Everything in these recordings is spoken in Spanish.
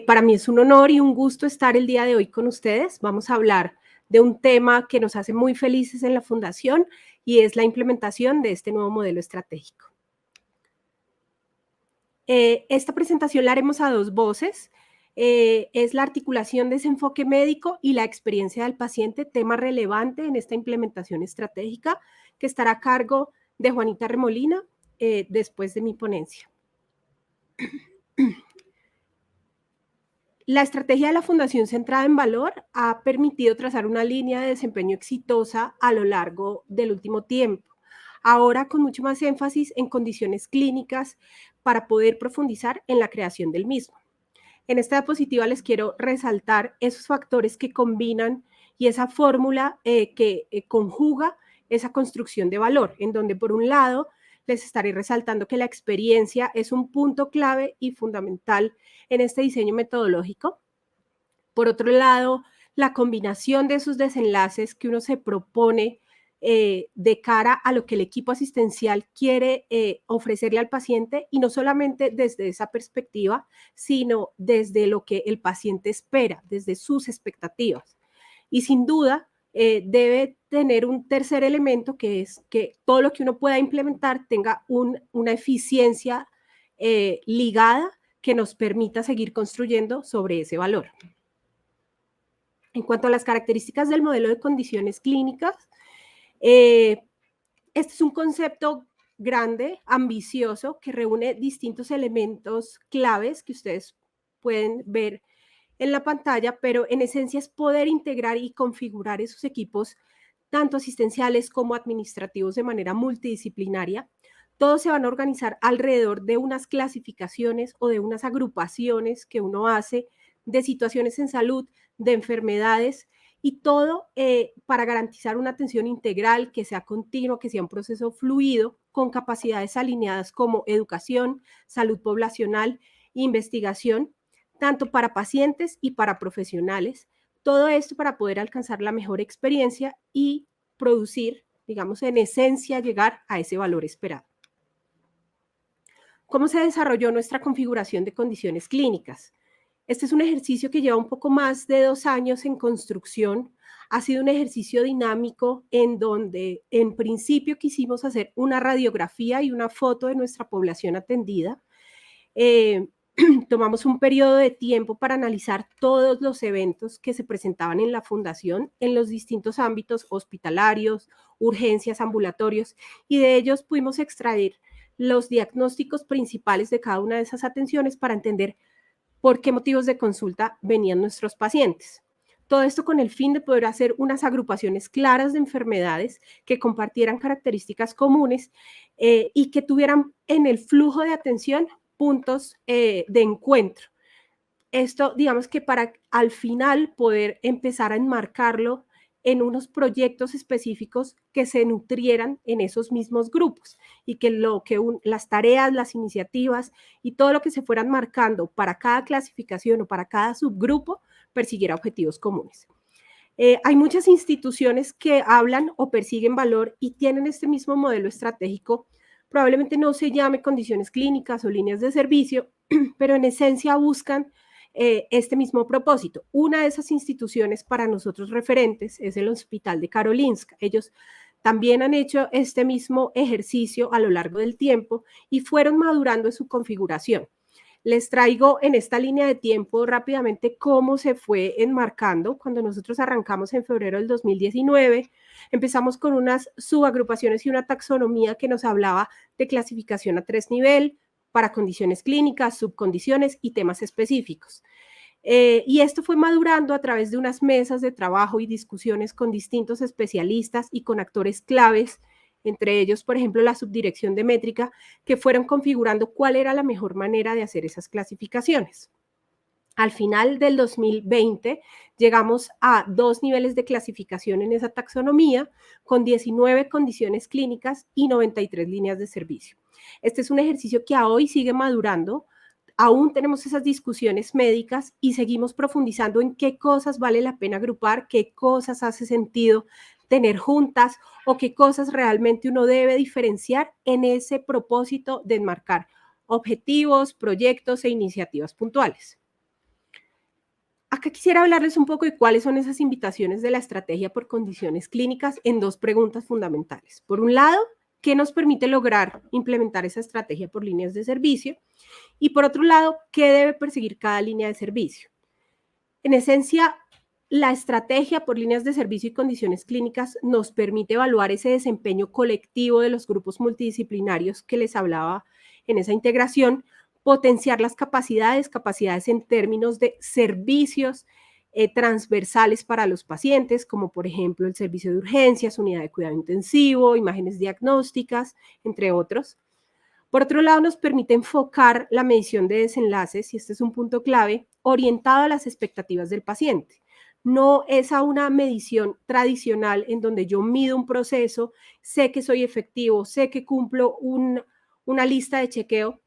Para mí es un honor y un gusto estar el día de hoy con ustedes. Vamos a hablar de un tema que nos hace muy felices en la Fundación y es la implementación de este nuevo modelo estratégico. Esta presentación la haremos a dos voces. Es la articulación de ese enfoque médico y la experiencia del paciente, tema relevante en esta implementación estratégica que estará a cargo de Juanita Remolina después de mi ponencia. La estrategia de la Fundación centrada en valor ha permitido trazar una línea de desempeño exitosa a lo largo del último tiempo, ahora con mucho más énfasis en condiciones clínicas para poder profundizar en la creación del mismo. En esta diapositiva les quiero resaltar esos factores que combinan y esa fórmula que conjuga esa construcción de valor, en donde por un lado les estaré resaltando que la experiencia es un punto clave y fundamental en este diseño metodológico. Por otro lado, la combinación de esos desenlaces que uno se propone de cara a lo que el equipo asistencial quiere ofrecerle al paciente, y no solamente desde esa perspectiva, sino desde lo que el paciente espera, desde sus expectativas. Y sin duda, debe tener un tercer elemento, que es que todo lo que uno pueda implementar tenga una eficiencia ligada que nos permita seguir construyendo sobre ese valor. En cuanto a las características del modelo de condiciones clínicas, este es un concepto grande, ambicioso, que reúne distintos elementos claves que ustedes pueden ver en la pantalla, pero en esencia es poder integrar y configurar esos equipos, tanto asistenciales como administrativos, de manera multidisciplinaria. Todos se van a organizar alrededor de unas clasificaciones o de unas agrupaciones que uno hace de situaciones en salud, de enfermedades, y todo para garantizar una atención integral, que sea continua, que sea un proceso fluido, con capacidades alineadas como educación, salud poblacional, investigación, tanto para pacientes y para profesionales. Todo esto para poder alcanzar la mejor experiencia y producir, digamos, en esencia, llegar a ese valor esperado. ¿Cómo se desarrolló nuestra configuración de condiciones clínicas? Este es un ejercicio que lleva un poco más de 2 años en construcción. Ha sido un ejercicio dinámico en donde en principio quisimos hacer una radiografía y una foto de nuestra población atendida. Tomamos un periodo de tiempo para analizar todos los eventos que se presentaban en la fundación en los distintos ámbitos hospitalarios, urgencias, ambulatorios, y de ellos pudimos extraer los diagnósticos principales de cada una de esas atenciones para entender por qué motivos de consulta venían nuestros pacientes. Todo esto con el fin de poder hacer unas agrupaciones claras de enfermedades que compartieran características comunes y que tuvieran en el flujo de atención puntos de encuentro. Esto, digamos que para al final poder empezar a enmarcarlo en unos proyectos específicos que se nutrieran en esos mismos grupos, y que las tareas, las iniciativas y todo lo que se fueran marcando para cada clasificación o para cada subgrupo persiguiera objetivos comunes. Hay muchas instituciones que hablan o persiguen valor y tienen este mismo modelo estratégico. Probablemente no se llame condiciones clínicas o líneas de servicio, pero en esencia buscan este mismo propósito. Una de esas instituciones para nosotros referentes es el Hospital de Karolinska. Ellos también han hecho este mismo ejercicio a lo largo del tiempo y fueron madurando en su configuración. Les traigo en esta línea de tiempo rápidamente cómo se fue enmarcando. Cuando nosotros arrancamos en febrero del 2019, empezamos con unas subagrupaciones y una taxonomía que nos hablaba de clasificación a 3 niveles para condiciones clínicas, subcondiciones y temas específicos. Y esto fue madurando a través de unas mesas de trabajo y discusiones con distintos especialistas y con actores claves, entre ellos, por ejemplo, la subdirección de métrica, que fueron configurando cuál era la mejor manera de hacer esas clasificaciones. Al final del 2020 llegamos a 2 niveles de clasificación en esa taxonomía, con 19 condiciones clínicas y 93 líneas de servicio. Este es un ejercicio que a hoy sigue madurando. Aún tenemos esas discusiones médicas y seguimos profundizando en qué cosas vale la pena agrupar, qué cosas hace sentido tener juntas o qué cosas realmente uno debe diferenciar en ese propósito de enmarcar objetivos, proyectos e iniciativas puntuales. Acá quisiera hablarles un poco de cuáles son esas invitaciones de la estrategia por condiciones clínicas en dos preguntas fundamentales. Por un lado, ¿qué nos permite lograr implementar esa estrategia por líneas de servicio? Y por otro lado, ¿qué debe perseguir cada línea de servicio? En esencia, la estrategia por líneas de servicio y condiciones clínicas nos permite evaluar ese desempeño colectivo de los grupos multidisciplinarios que les hablaba en esa integración, potenciar las capacidades en términos de servicios transversales para los pacientes, como por ejemplo el servicio de urgencias, unidad de cuidado intensivo, imágenes diagnósticas, entre otros. Por otro lado, nos permite enfocar la medición de desenlaces, y este es un punto clave, orientado a las expectativas del paciente. No es a una medición tradicional en donde yo mido un proceso, sé que soy efectivo, sé que cumplo una lista de chequeo.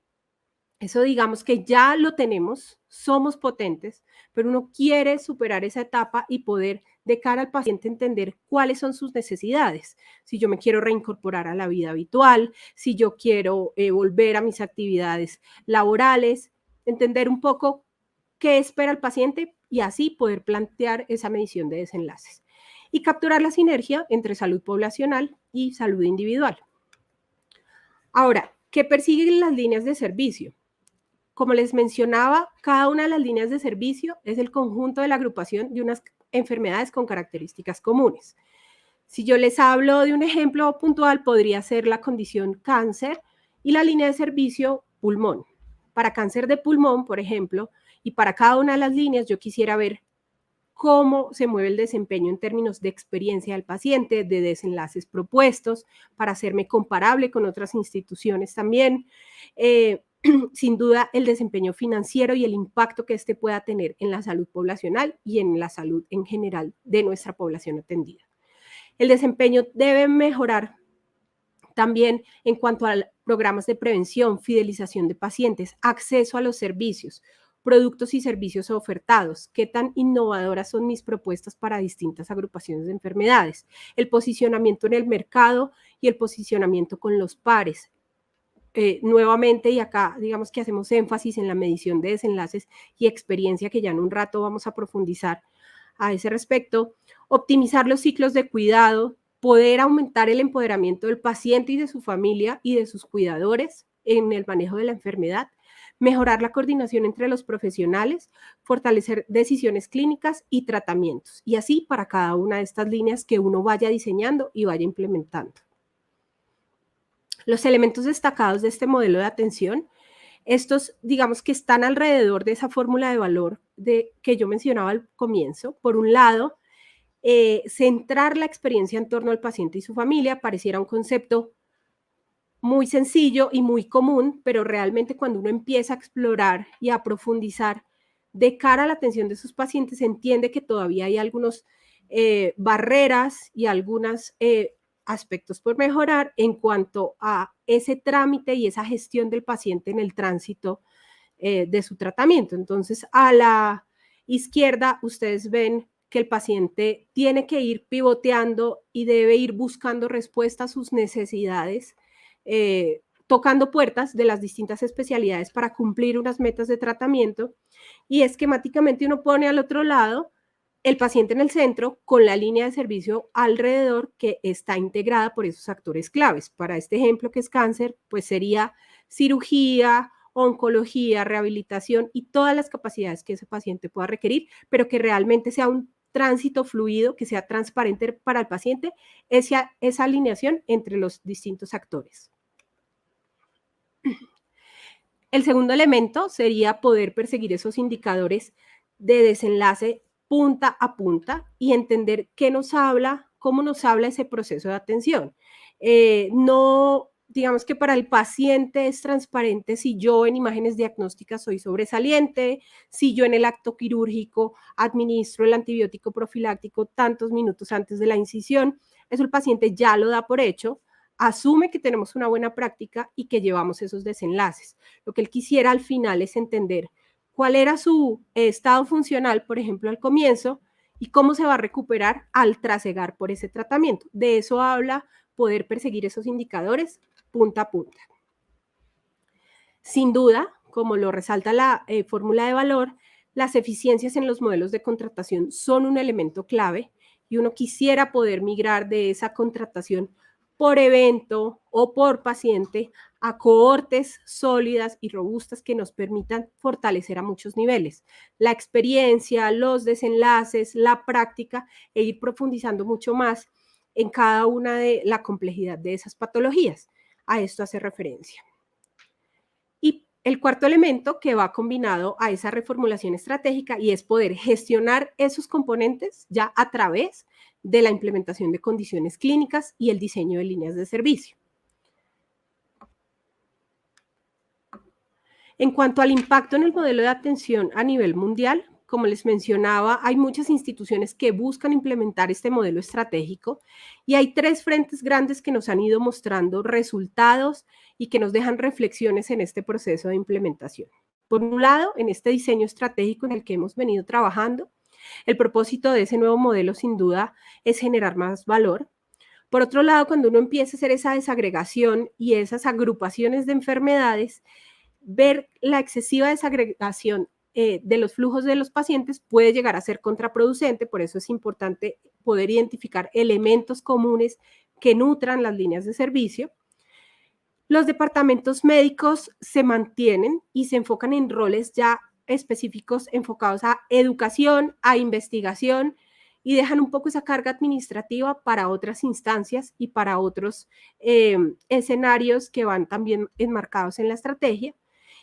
Eso digamos que ya lo tenemos, somos potentes, pero uno quiere superar esa etapa y poder de cara al paciente entender cuáles son sus necesidades. Si yo me quiero reincorporar a la vida habitual, si yo quiero volver a mis actividades laborales, entender un poco qué espera el paciente y así poder plantear esa medición de desenlaces. Y capturar la sinergia entre salud poblacional y salud individual. Ahora, ¿qué persiguen las líneas de servicio? Como les mencionaba, cada una de las líneas de servicio es el conjunto de la agrupación de unas enfermedades con características comunes. Si yo les hablo de un ejemplo puntual, podría ser la condición cáncer y la línea de servicio pulmón. Para cáncer de pulmón, por ejemplo, y para cada una de las líneas, yo quisiera ver cómo se mueve el desempeño en términos de experiencia del paciente, de desenlaces propuestos, para hacerme comparable con otras instituciones también. Sin duda, el desempeño financiero y el impacto que este pueda tener en la salud poblacional y en la salud en general de nuestra población atendida. El desempeño debe mejorar también en cuanto a programas de prevención, fidelización de pacientes, acceso a los servicios, productos y servicios ofertados, qué tan innovadoras son mis propuestas para distintas agrupaciones de enfermedades, el posicionamiento en el mercado y el posicionamiento con los pares. Nuevamente, y acá digamos que hacemos énfasis en la medición de desenlaces y experiencia, que ya en un rato vamos a profundizar a ese respecto, optimizar los ciclos de cuidado, poder aumentar el empoderamiento del paciente y de su familia y de sus cuidadores en el manejo de la enfermedad, mejorar la coordinación entre los profesionales, fortalecer decisiones clínicas y tratamientos, y así para cada una de estas líneas que uno vaya diseñando y vaya implementando. Los elementos destacados de este modelo de atención, estos digamos que están alrededor de esa fórmula de valor que yo mencionaba al comienzo. Por un lado, centrar la experiencia en torno al paciente y su familia pareciera un concepto muy sencillo y muy común, pero realmente cuando uno empieza a explorar y a profundizar de cara a la atención de sus pacientes, se entiende que todavía hay algunas barreras y algunos aspectos por mejorar en cuanto a ese trámite y esa gestión del paciente en el tránsito de su tratamiento. Entonces, a la izquierda, ustedes ven que el paciente tiene que ir pivoteando y debe ir buscando respuesta a sus necesidades, tocando puertas de las distintas especialidades para cumplir unas metas de tratamiento, y esquemáticamente uno pone al otro lado el paciente en el centro con la línea de servicio alrededor que está integrada por esos actores claves. Para este ejemplo que es cáncer, pues sería cirugía, oncología, rehabilitación y todas las capacidades que ese paciente pueda requerir, pero que realmente sea un tránsito fluido, que sea transparente para el paciente, esa alineación entre los distintos actores. El segundo elemento sería poder perseguir esos indicadores de desenlace punta a punta y entender qué nos habla, cómo nos habla ese proceso de atención. No, digamos que para el paciente es transparente si yo en imágenes diagnósticas soy sobresaliente, si yo en el acto quirúrgico administro el antibiótico profiláctico tantos minutos antes de la incisión. Eso el paciente ya lo da por hecho, asume que tenemos una buena práctica y que llevamos esos desenlaces. Lo que él quisiera al final es entender cuál era su estado funcional, por ejemplo, al comienzo, y cómo se va a recuperar al trasegar por ese tratamiento. De eso habla poder perseguir esos indicadores punta a punta. Sin duda, como lo resalta la fórmula de valor, Las eficiencias en los modelos de contratación son un elemento clave y uno quisiera poder migrar de esa contratación por evento o por paciente a cohortes sólidas y robustas que nos permitan fortalecer a muchos niveles. La experiencia, los desenlaces, la práctica e ir profundizando mucho más en cada una de la complejidad de esas patologías. A esto hace referencia. Y el cuarto elemento que va combinado a esa reformulación estratégica y es poder gestionar esos componentes ya a través de la implementación de condiciones clínicas y el diseño de líneas de servicio. En cuanto al impacto en el modelo de atención a nivel mundial, como les mencionaba, hay muchas instituciones que buscan implementar este modelo estratégico y hay tres frentes grandes que nos han ido mostrando resultados y que nos dejan reflexiones en este proceso de implementación. Por un lado, en este diseño estratégico en el que hemos venido trabajando, el propósito de ese nuevo modelo sin duda es generar más valor. Por otro lado, cuando uno empieza a hacer esa desagregación y esas agrupaciones de enfermedades, ver la excesiva desagregación de los flujos de los pacientes puede llegar a ser contraproducente, por eso es importante poder identificar elementos comunes que nutran las líneas de servicio. Los departamentos médicos se mantienen y se enfocan en roles ya específicos enfocados a educación, a investigación y dejan un poco esa carga administrativa para otras instancias y para otros escenarios que van también enmarcados en la estrategia.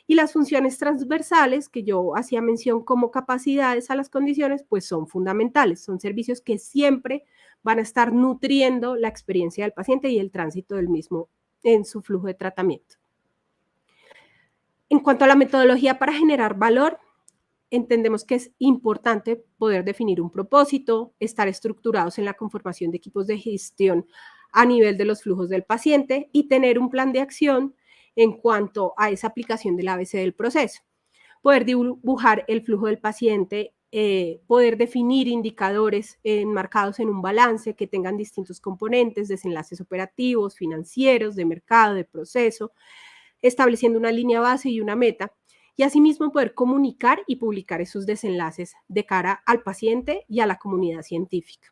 Y las funciones transversales, que yo hacía mención como capacidades a las condiciones, pues son fundamentales. Son servicios que siempre van a estar nutriendo la experiencia del paciente y el tránsito del mismo en su flujo de tratamiento. En cuanto a la metodología para generar valor, entendemos que es importante poder definir un propósito, estar estructurados en la conformación de equipos de gestión a nivel de los flujos del paciente y tener un plan de acción en cuanto a esa aplicación del ABC del proceso. Poder dibujar el flujo del paciente, poder definir indicadores enmarcados en un balance que tengan distintos componentes, desenlaces operativos, financieros, de mercado, de proceso, estableciendo una línea base y una meta, y asimismo poder comunicar y publicar esos desenlaces de cara al paciente y a la comunidad científica.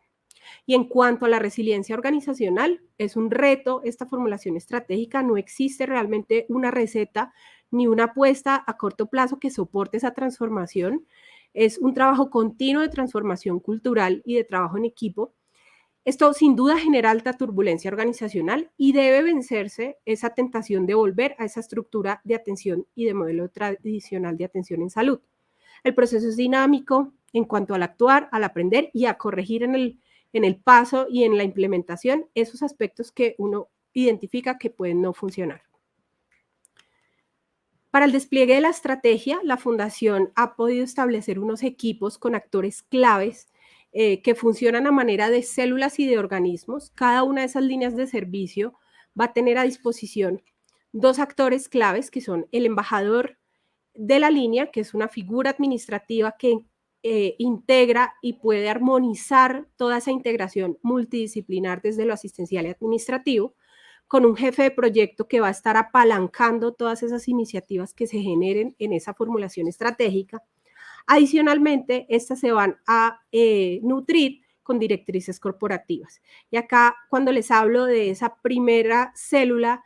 Y en cuanto a la resiliencia organizacional, es un reto esta formulación estratégica, no existe realmente una receta ni una apuesta a corto plazo que soporte esa transformación. Es un trabajo continuo de transformación cultural y de trabajo en equipo. Esto sin duda genera alta turbulencia organizacional y debe vencerse esa tentación de volver a esa estructura de atención y de modelo tradicional de atención en salud. El proceso es dinámico en cuanto al actuar, al aprender y a corregir en el paso y en la implementación esos aspectos que uno identifica que pueden no funcionar. Para el despliegue de la estrategia, la Fundación ha podido establecer unos equipos con actores claves que funcionan a manera de células y de organismos. Cada una de esas líneas de servicio va a tener a disposición dos actores claves que son el embajador de la línea, que es una figura administrativa que integra y puede armonizar toda esa integración multidisciplinar desde lo asistencial y administrativo, con un jefe de proyecto que va a estar apalancando todas esas iniciativas que se generen en esa formulación estratégica. Adicionalmente, estas se van a nutrir con directrices corporativas. Y acá, cuando les hablo de esa primera célula,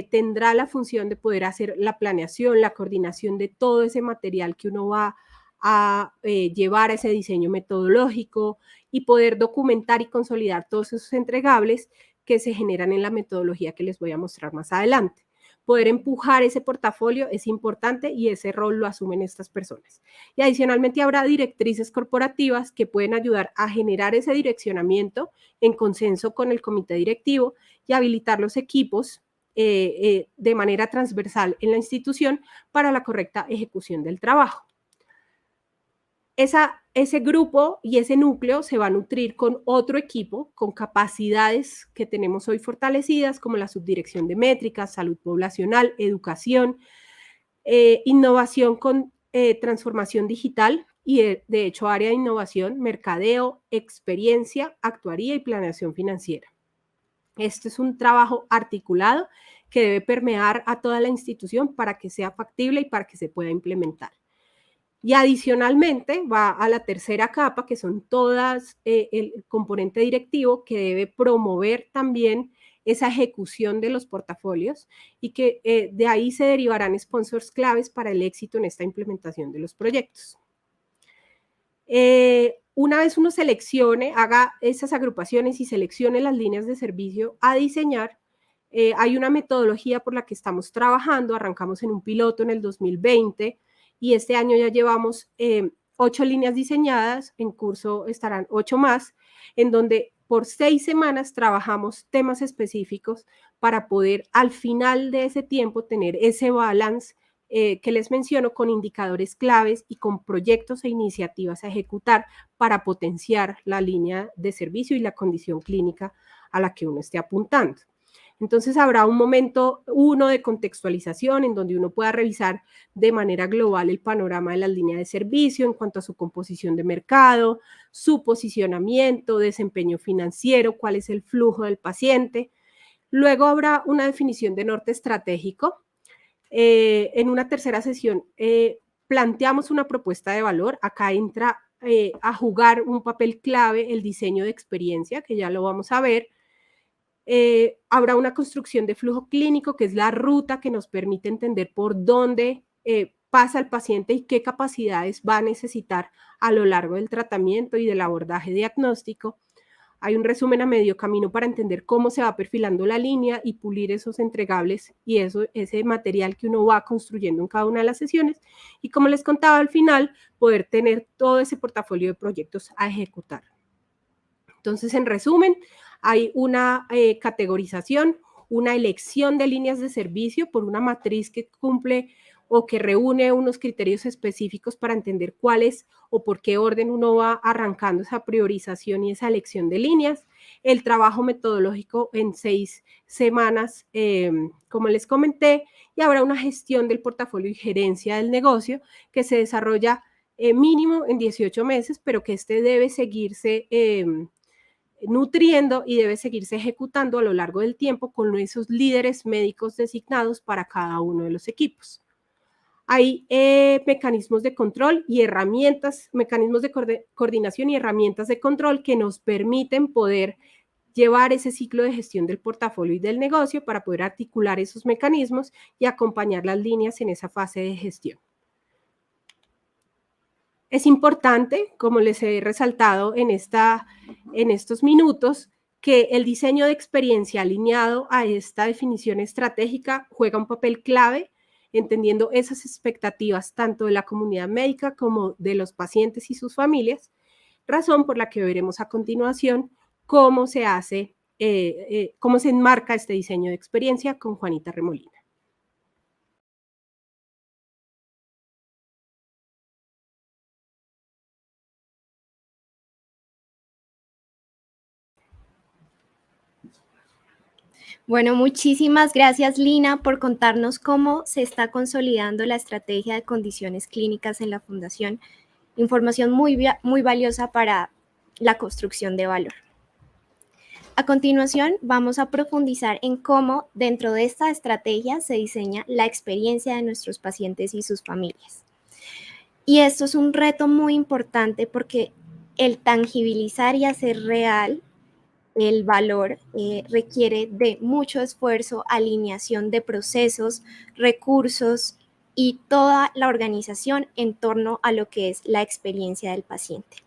tendrá la función de poder hacer la planeación, la coordinación de todo ese material que uno va a llevar a ese diseño metodológico y poder documentar y consolidar todos esos entregables que se generan en la metodología que les voy a mostrar más adelante. Poder empujar ese portafolio es importante y ese rol lo asumen estas personas. Y adicionalmente habrá directrices corporativas que pueden ayudar a generar ese direccionamiento en consenso con el comité directivo y habilitar los equipos de manera transversal en la institución para la correcta ejecución del trabajo. Ese grupo y ese núcleo se va a nutrir con otro equipo con capacidades que tenemos hoy fortalecidas, como la subdirección de métricas, salud poblacional, educación, innovación con transformación digital y de hecho área de innovación, mercadeo, experiencia, actuaría y planeación financiera. Este es un trabajo articulado que debe permear a toda la institución para que sea factible y para que se pueda implementar. Y adicionalmente va a la tercera capa, que son todas el componente directivo que debe promover también esa ejecución de los portafolios y que de ahí se derivarán sponsors claves para el éxito en esta implementación de los proyectos. Una vez uno seleccione, haga esas agrupaciones y seleccione las líneas de servicio a diseñar, hay una metodología por la que estamos trabajando, arrancamos en un piloto en el 2020 y este año ya llevamos 8 líneas diseñadas, en curso estarán 8 más, en donde por 6 semanas trabajamos temas específicos para poder al final de ese tiempo tener ese balance que les menciono con indicadores claves y con proyectos e iniciativas a ejecutar para potenciar la línea de servicio y la condición clínica a la que uno esté apuntando. Entonces habrá un momento uno de contextualización en donde uno pueda revisar de manera global el panorama de la línea de servicio en cuanto a su composición de mercado, su posicionamiento, desempeño financiero, cuál es el flujo del paciente. Luego habrá una definición de norte estratégico. En una tercera sesión planteamos una propuesta de valor. Acá entra a jugar un papel clave el diseño de experiencia, que ya lo vamos a ver. Habrá una construcción de flujo clínico, que es la ruta que nos permite entender por dónde pasa el paciente y qué capacidades va a necesitar a lo largo del tratamiento y del abordaje diagnóstico. Hay un resumen a medio camino para entender cómo se va perfilando la línea y pulir esos entregables y ese material que uno va construyendo en cada una de las sesiones. Y como les contaba al final, poder tener todo ese portafolio de proyectos a ejecutar. Entonces, en resumen, hay una categorización, una elección de líneas de servicio por una matriz que cumple o que reúne unos criterios específicos para entender cuál es o por qué orden uno va arrancando esa priorización y esa elección de líneas. El trabajo metodológico en 6 semanas, como les comenté, y habrá una gestión del portafolio y gerencia del negocio que se desarrolla mínimo en 18 meses, pero que este debe seguirse nutriendo y debe seguirse ejecutando a lo largo del tiempo con esos líderes médicos designados para cada uno de los equipos. Hay mecanismos de control y herramientas, mecanismos de coordinación y herramientas de control que nos permiten poder llevar ese ciclo de gestión del portafolio y del negocio para poder articular esos mecanismos y acompañar las líneas en esa fase de gestión. Es importante, como les he resaltado en estos minutos, que el diseño de experiencia alineado a esta definición estratégica juega un papel clave, entendiendo esas expectativas tanto de la comunidad médica como de los pacientes y sus familias, razón por la que veremos a continuación cómo se cómo se enmarca este diseño de experiencia con Juanita Remolina. Bueno, muchísimas gracias, Lina, por contarnos cómo se está consolidando la estrategia de condiciones clínicas en la Fundación. Información muy valiosa para la construcción de valor. A continuación, vamos a profundizar en cómo dentro de esta estrategia se diseña la experiencia de nuestros pacientes y sus familias. Y esto es un reto muy importante porque el tangibilizar y hacer real el valor requiere de mucho esfuerzo, alineación de procesos, recursos y toda la organización en torno a lo que es la experiencia del paciente.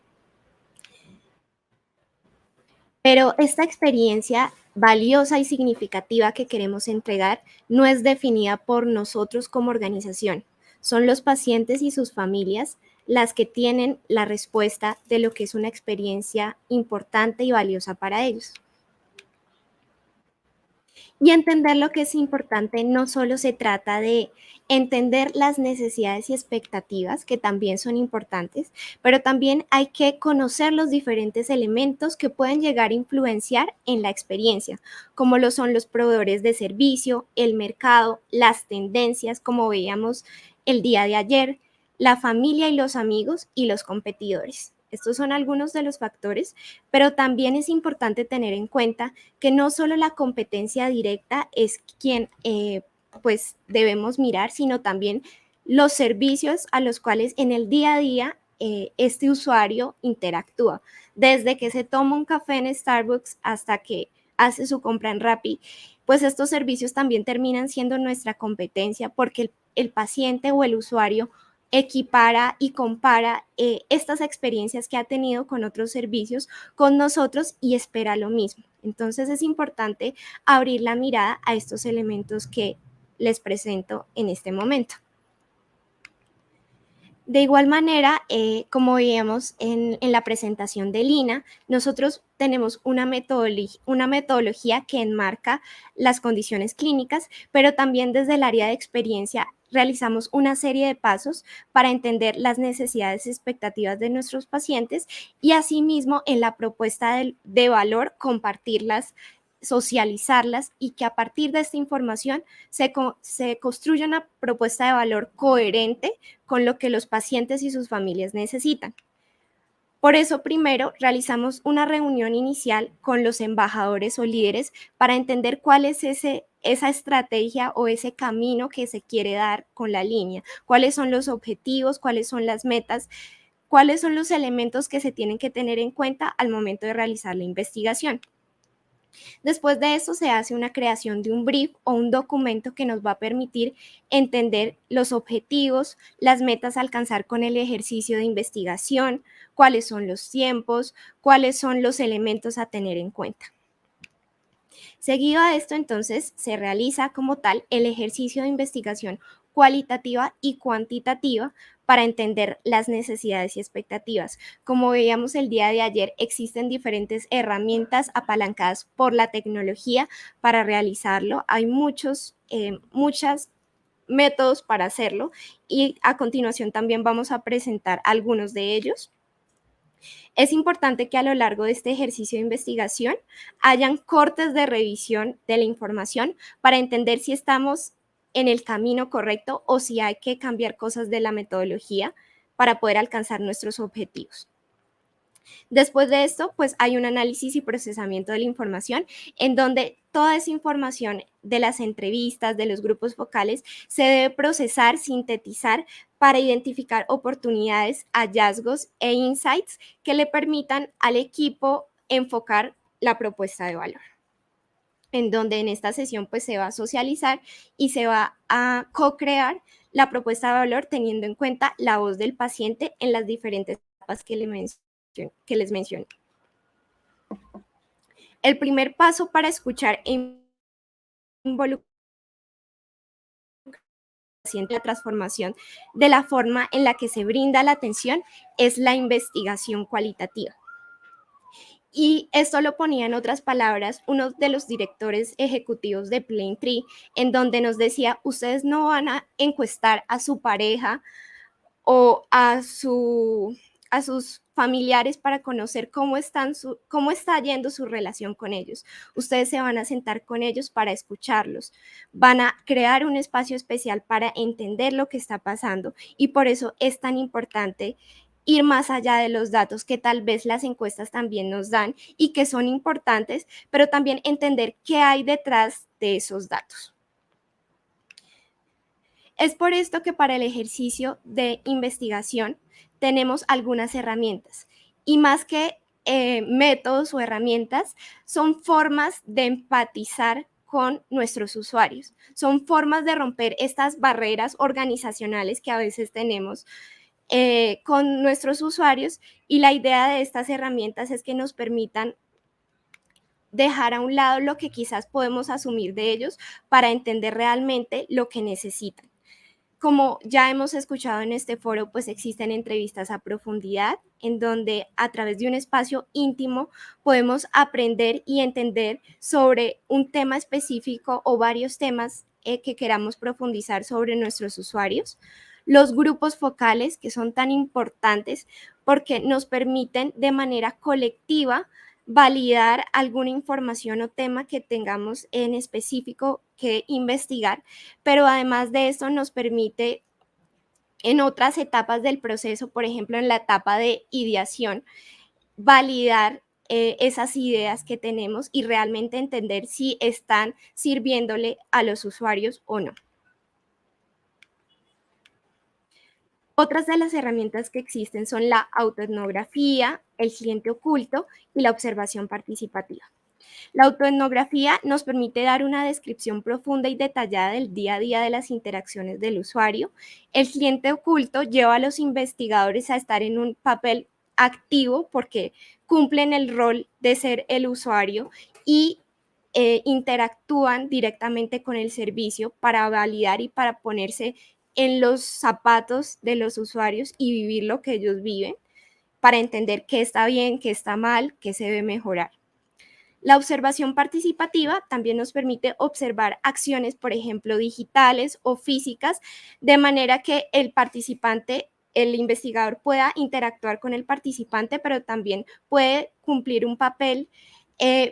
Pero esta experiencia valiosa y significativa que queremos entregar no es definida por nosotros como organización. Son los pacientes y sus familias las que tienen la respuesta de lo que es una experiencia importante y valiosa para ellos. Y entender lo que es importante no solo se trata de entender las necesidades y expectativas, que también son importantes, pero también hay que conocer los diferentes elementos que pueden llegar a influenciar en la experiencia, como lo son los proveedores de servicio, el mercado, las tendencias, como veíamos el día de ayer, la familia y los amigos y los competidores. Estos son algunos de los factores, pero también es importante tener en cuenta que no solo la competencia directa es quien pues debemos mirar, sino también los servicios a los cuales en el día a día este usuario interactúa, desde que se toma un café en Starbucks hasta que hace su compra en Rappi, pues estos servicios también terminan siendo nuestra competencia porque el paciente o el usuario equipara y compara estas experiencias que ha tenido con otros servicios con nosotros y espera lo mismo. Entonces es importante abrir la mirada a estos elementos que les presento en este momento. De igual manera, como veíamos en la presentación de Lina, nosotros tenemos una metodología que enmarca las condiciones clínicas, pero también desde el área de experiencia realizamos una serie de pasos para entender las necesidades y expectativas de nuestros pacientes y asimismo en la propuesta de valor compartirlas, socializarlas y que a partir de esta información se construya una propuesta de valor coherente con lo que los pacientes y sus familias necesitan. Por eso, primero, realizamos una reunión inicial con los embajadores o líderes para entender cuál es esa estrategia o ese camino que se quiere dar con la línea, cuáles son los objetivos, cuáles son las metas, cuáles son los elementos que se tienen que tener en cuenta al momento de realizar la investigación. Después de eso se hace una creación de un brief o un documento que nos va a permitir entender los objetivos, las metas a alcanzar con el ejercicio de investigación, cuáles son los tiempos, cuáles son los elementos a tener en cuenta. Seguido a esto, entonces, se realiza como tal el ejercicio de investigación cualitativa y cuantitativa para entender las necesidades y expectativas. Como veíamos el día de ayer, existen diferentes herramientas apalancadas por la tecnología para realizarlo. Hay muchos métodos para hacerlo y a continuación también vamos a presentar algunos de ellos. Es importante que a lo largo de este ejercicio de investigación hayan cortes de revisión de la información para entender si estamos en el camino correcto o si hay que cambiar cosas de la metodología para poder alcanzar nuestros objetivos. Después de esto, pues hay un análisis y procesamiento de la información en donde toda esa información de las entrevistas, de los grupos focales, se debe procesar, sintetizar para identificar oportunidades, hallazgos e insights que le permitan al equipo enfocar la propuesta de valor. En donde en esta sesión pues se va a socializar y se va a co-crear la propuesta de valor teniendo en cuenta la voz del paciente en las diferentes etapas que les mencioné. El primer paso para escuchar e involucrar en la transformación de la forma en la que se brinda la atención es la investigación cualitativa. Y esto lo ponía en otras palabras uno de los directores ejecutivos de Plane3, en donde nos decía, ustedes no van a encuestar a su pareja o a sus familiares para conocer cómo está yendo su relación con ellos. Ustedes se van a sentar con ellos para escucharlos. Van a crear un espacio especial para entender lo que está pasando y por eso es tan importante ir más allá de los datos que tal vez las encuestas también nos dan y que son importantes, pero también entender qué hay detrás de esos datos. Es por esto que para el ejercicio de investigación tenemos algunas herramientas y más que métodos o herramientas, son formas de empatizar con nuestros usuarios, son formas de romper estas barreras organizacionales que a veces tenemos con nuestros usuarios y la idea de estas herramientas es que nos permitan dejar a un lado lo que quizás podemos asumir de ellos para entender realmente lo que necesitan. Como ya hemos escuchado en este foro, pues existen entrevistas a profundidad en donde a través de un espacio íntimo podemos aprender y entender sobre un tema específico o varios temas que queramos profundizar sobre nuestros usuarios. Los grupos focales, que son tan importantes porque nos permiten de manera colectiva validar alguna información o tema que tengamos en específico que investigar, pero además de esto nos permite en otras etapas del proceso, por ejemplo, en la etapa de ideación, validar esas ideas que tenemos y realmente entender si están sirviéndole a los usuarios o no. Otras de las herramientas que existen son la autoetnografía, el cliente oculto y la observación participativa. La autoetnografía nos permite dar una descripción profunda y detallada del día a día de las interacciones del usuario. El cliente oculto lleva a los investigadores a estar en un papel activo porque cumplen el rol de ser el usuario y interactúan directamente con el servicio para validar y para ponerse en los zapatos de los usuarios y vivir lo que ellos viven, para entender qué está bien, qué está mal, qué se debe mejorar. La observación participativa también nos permite observar acciones, por ejemplo, digitales o físicas, de manera que el participante, el investigador pueda interactuar con el participante, pero también puede cumplir un papel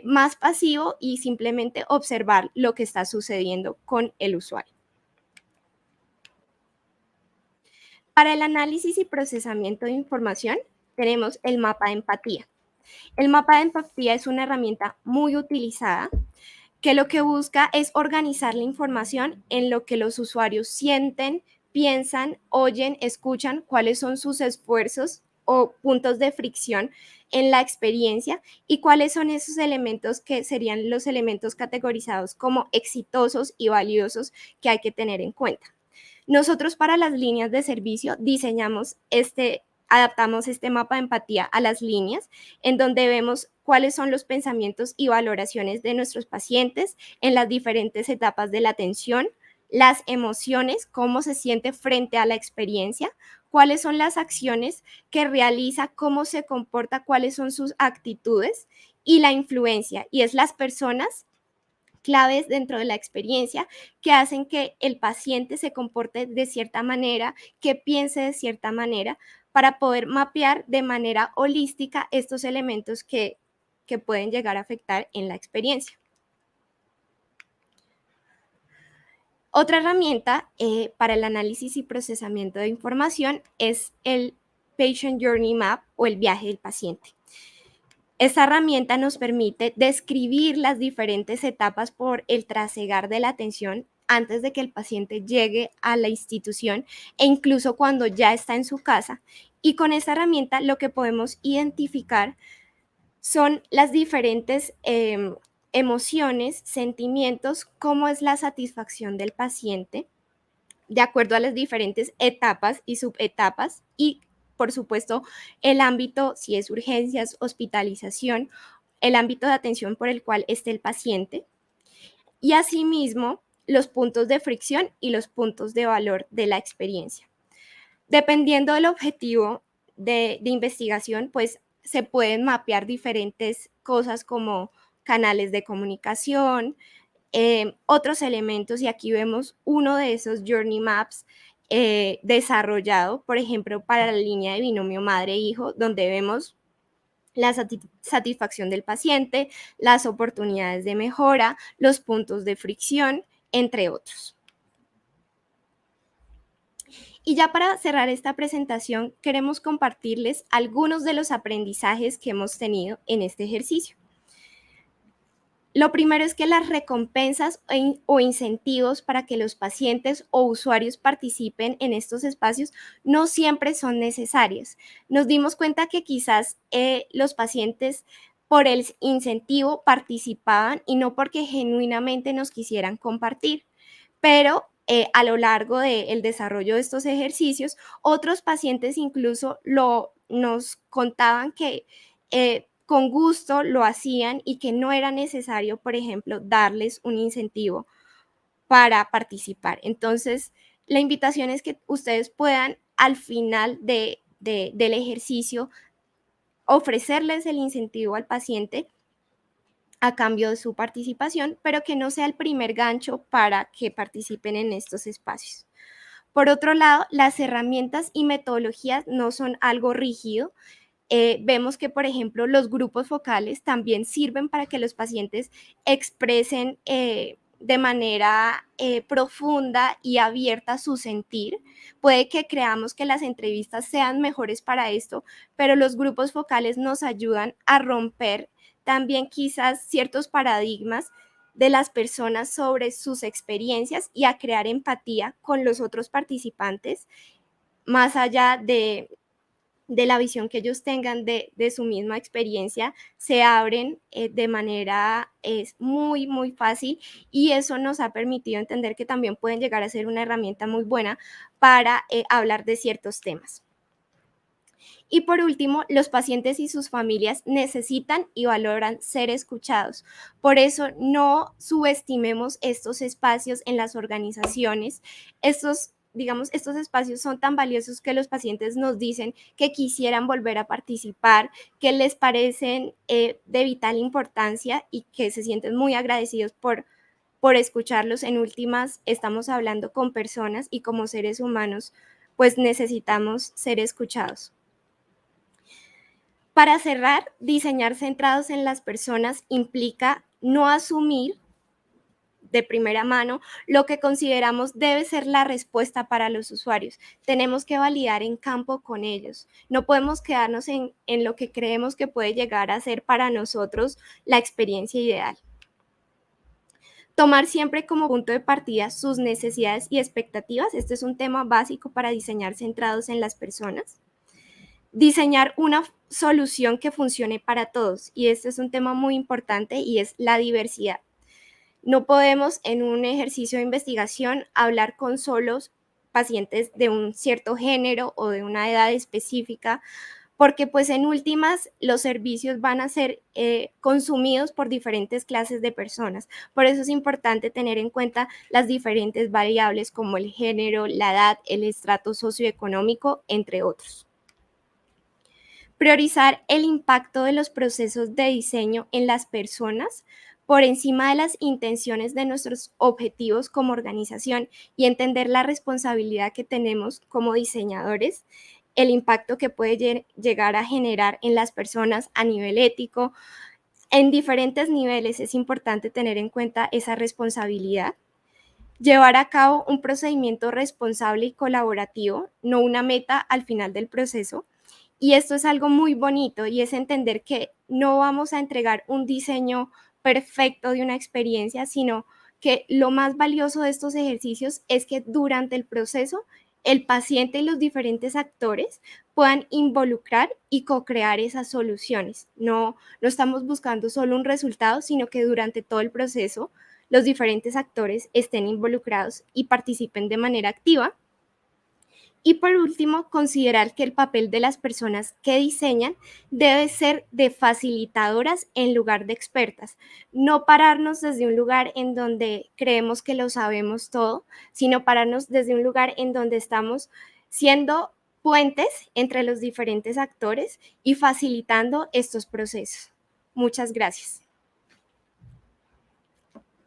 más pasivo y simplemente observar lo que está sucediendo con el usuario. Para el análisis y procesamiento de información, tenemos el mapa de empatía. El mapa de empatía es una herramienta muy utilizada que lo que busca es organizar la información en lo que los usuarios sienten, piensan, oyen, escuchan, cuáles son sus esfuerzos o puntos de fricción en la experiencia y cuáles son esos elementos que serían los elementos categorizados como exitosos y valiosos que hay que tener en cuenta. Nosotros para las líneas de servicio adaptamos este mapa de empatía a las líneas, en donde vemos cuáles son los pensamientos y valoraciones de nuestros pacientes en las diferentes etapas de la atención, las emociones, cómo se siente frente a la experiencia, cuáles son las acciones que realiza, cómo se comporta, cuáles son sus actitudes y la influencia, y es las personas claves dentro de la experiencia que hacen que el paciente se comporte de cierta manera, que piense de cierta manera, para poder mapear de manera holística estos elementos que pueden llegar a afectar en la experiencia. Otra herramienta para el análisis y procesamiento de información es el Patient Journey Map o el viaje del paciente. Esta herramienta nos permite describir las diferentes etapas por el trasegar de la atención antes de que el paciente llegue a la institución e incluso cuando ya está en su casa. Y con esta herramienta lo que podemos identificar son las diferentes emociones, sentimientos, cómo es la satisfacción del paciente de acuerdo a las diferentes etapas y subetapas y, por supuesto, el ámbito, si es urgencias, hospitalización, el ámbito de atención por el cual esté el paciente y asimismo los puntos de fricción y los puntos de valor de la experiencia. Dependiendo del objetivo de investigación, pues se pueden mapear diferentes cosas como canales de comunicación, otros elementos, y aquí vemos uno de esos Journey Maps desarrollado, por ejemplo, para la línea de binomio madre-hijo, donde vemos la satisfacción del paciente, las oportunidades de mejora, los puntos de fricción, entre otros. Y ya para cerrar esta presentación, queremos compartirles algunos de los aprendizajes que hemos tenido en este ejercicio. Lo primero es que las recompensas o incentivos para que los pacientes o usuarios participen en estos espacios no siempre son necesarias. Nos dimos cuenta que quizás los pacientes por el incentivo participaban y no porque genuinamente nos quisieran compartir, pero a lo largo del desarrollo de estos ejercicios, otros pacientes incluso nos contaban que con gusto lo hacían y que no era necesario, por ejemplo, darles un incentivo para participar. Entonces, la invitación es que ustedes puedan al final del ejercicio ofrecerles el incentivo al paciente a cambio de su participación, pero que no sea el primer gancho para que participen en estos espacios. Por otro lado, las herramientas y metodologías no son algo rígido. Vemos que, por ejemplo, los grupos focales también sirven para que los pacientes expresen de manera profunda y abierta su sentir. Puede que creamos que las entrevistas sean mejores para esto, pero los grupos focales nos ayudan a romper también quizás ciertos paradigmas de las personas sobre sus experiencias y a crear empatía con los otros participantes, más allá de la visión que ellos tengan de su misma experiencia, se abren de manera muy, muy fácil, y eso nos ha permitido entender que también pueden llegar a ser una herramienta muy buena para hablar de ciertos temas. Y por último, los pacientes y sus familias necesitan y valoran ser escuchados. Por eso no subestimemos estos espacios en las organizaciones. Estos espacios son tan valiosos que los pacientes nos dicen que quisieran volver a participar, que les parecen de vital importancia y que se sienten muy agradecidos por escucharlos. En últimas, estamos hablando con personas y como seres humanos, pues necesitamos ser escuchados. Para cerrar, diseñar centrados en las personas implica no asumir de primera mano lo que consideramos debe ser la respuesta para los usuarios. Tenemos que validar en campo con ellos. No podemos quedarnos en lo que creemos que puede llegar a ser para nosotros la experiencia ideal. Tomar siempre como punto de partida sus necesidades y expectativas. Este es un tema básico para diseñar centrados en las personas. Diseñar una solución que funcione para todos, y este es un tema muy importante y es la diversidad. No podemos en un ejercicio de investigación hablar con solos pacientes de un cierto género o de una edad específica, porque pues en últimas los servicios van a ser consumidos por diferentes clases de personas. Por eso es importante tener en cuenta las diferentes variables como el género, la edad, el estrato socioeconómico, entre otros. Priorizar el impacto de los procesos de diseño en las personas por encima de las intenciones de nuestros objetivos como organización, y entender la responsabilidad que tenemos como diseñadores, el impacto que puede llegar a generar en las personas a nivel ético. En diferentes niveles es importante tener en cuenta esa responsabilidad. Llevar a cabo un procedimiento responsable y colaborativo, no una meta al final del proceso. Y esto es algo muy bonito, y es entender que no vamos a entregar un diseño perfecto de una experiencia, sino que lo más valioso de estos ejercicios es que durante el proceso el paciente y los diferentes actores puedan involucrar y co-crear esas soluciones. No estamos buscando solo un resultado, sino que durante todo el proceso los diferentes actores estén involucrados y participen de manera activa. Y por último, considerar que el papel de las personas que diseñan debe ser de facilitadoras en lugar de expertas. No pararnos desde un lugar en donde creemos que lo sabemos todo, sino pararnos desde un lugar en donde estamos siendo puentes entre los diferentes actores y facilitando estos procesos. Muchas gracias.